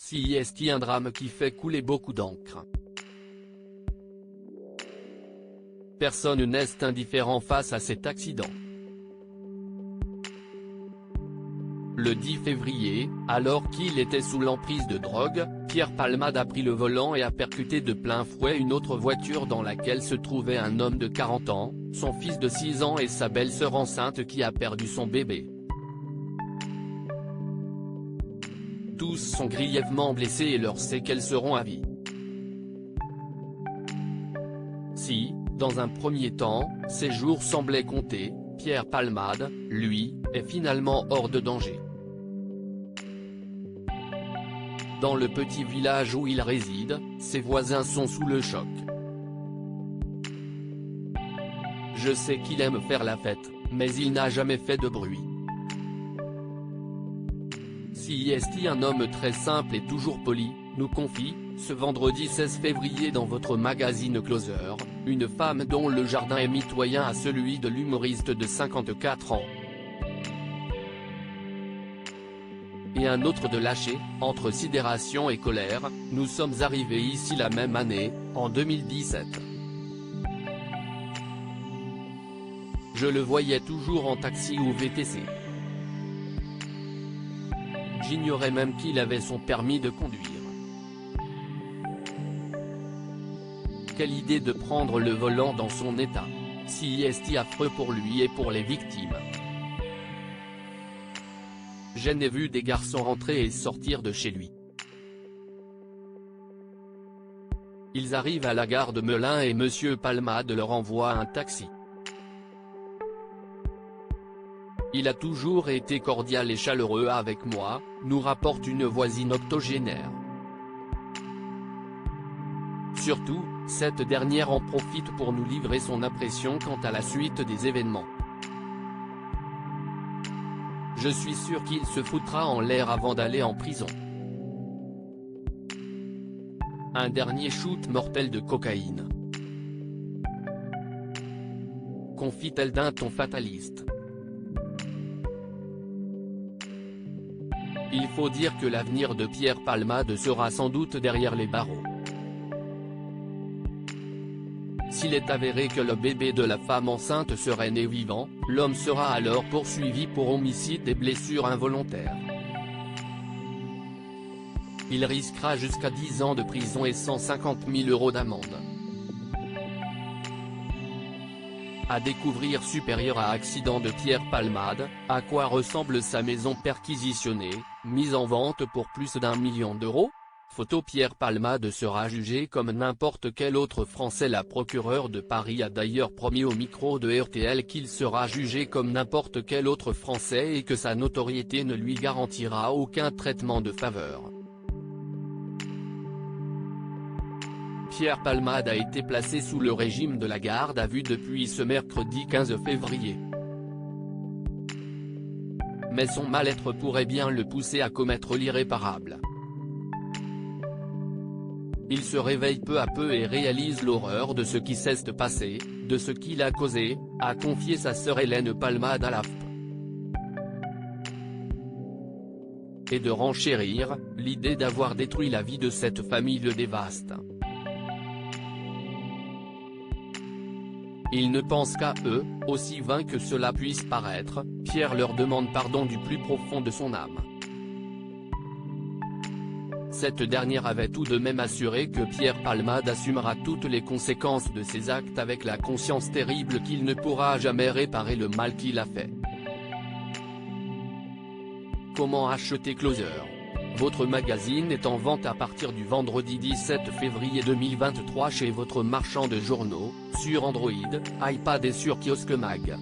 CIST, un drame qui fait couler beaucoup d'encre. Personne n'est indifférent face à cet accident. Le 10 février, alors qu'il était sous l'emprise de drogue, Pierre Palmade a pris le volant et a percuté de plein fouet une autre voiture dans laquelle se trouvait un homme de 40 ans, son fils de 6 ans et sa belle-sœur enceinte qui a perdu son bébé. Tous sont grièvement blessés et leurs séquelles seront à vie. Si, dans un premier temps, ses jours semblaient compter, Pierre Palmade, lui, est finalement hors de danger. Dans le petit village où il réside, ses voisins sont sous le choc. Je sais qu'il aime faire la fête, mais il n'a jamais fait de bruit. CIST, un homme très simple et toujours poli, nous confie, ce vendredi 16 février dans votre magazine Closer, une femme dont le jardin est mitoyen à celui de l'humoriste de 54 ans. Et un autre de lâché, entre sidération et colère, nous sommes arrivés ici la même année, en 2017. Je le voyais toujours en taxi ou VTC. J'ignorais même qu'il avait son permis de conduire. Quelle idée de prendre le volant dans son état. CIST, affreux pour lui et pour les victimes. Je n'ai vu des garçons rentrer et sortir de chez lui. Ils arrivent à la gare de Melun et Monsieur Palmade leur envoie un taxi. Il a toujours été cordial et chaleureux avec moi, nous rapporte une voisine octogénaire. Surtout, cette dernière en profite pour nous livrer son impression quant à la suite des événements. Je suis sûr qu'il se foutra en l'air avant d'aller en prison. Un dernier shoot mortel de cocaïne. Confie-t-elle d'un ton fataliste. Il faut dire que l'avenir de Pierre Palmade sera sans doute derrière les barreaux. S'il est avéré que le bébé de la femme enceinte serait né vivant, l'homme sera alors poursuivi pour homicide et blessures involontaires. Il risquera jusqu'à 10 ans de prison et 150 000 € d'amende. À découvrir supérieur à accident de Pierre Palmade, à quoi ressemble sa maison perquisitionnée, mise en vente pour plus d'1 million d'euros ? Photo. Pierre Palmade sera jugé comme n'importe quel autre Français. La procureure de Paris a d'ailleurs promis au micro de RTL qu'il sera jugé comme n'importe quel autre Français et que sa notoriété ne lui garantira aucun traitement de faveur. Pierre Palmade a été placé sous le régime de la garde à vue depuis ce mercredi 15 février. Mais son mal-être pourrait bien le pousser à commettre l'irréparable. Il se réveille peu à peu et réalise l'horreur de ce qui s'est passé, de ce qu'il a causé, a confié sa sœur Hélène Palmade à l'AFP. Et de renchérir, l'idée d'avoir détruit la vie de cette famille le dévaste. Ils ne pensent qu'à eux, aussi vain que cela puisse paraître, Pierre leur demande pardon du plus profond de son âme. Cette dernière avait tout de même assuré que Pierre Palmade assumera toutes les conséquences de ses actes avec la conscience terrible qu'il ne pourra jamais réparer le mal qu'il a fait. Comment acheter Closer ? Votre magazine est en vente à partir du vendredi 17 février 2023 chez votre marchand de journaux, sur Android, iPad et sur Kiosque Mag.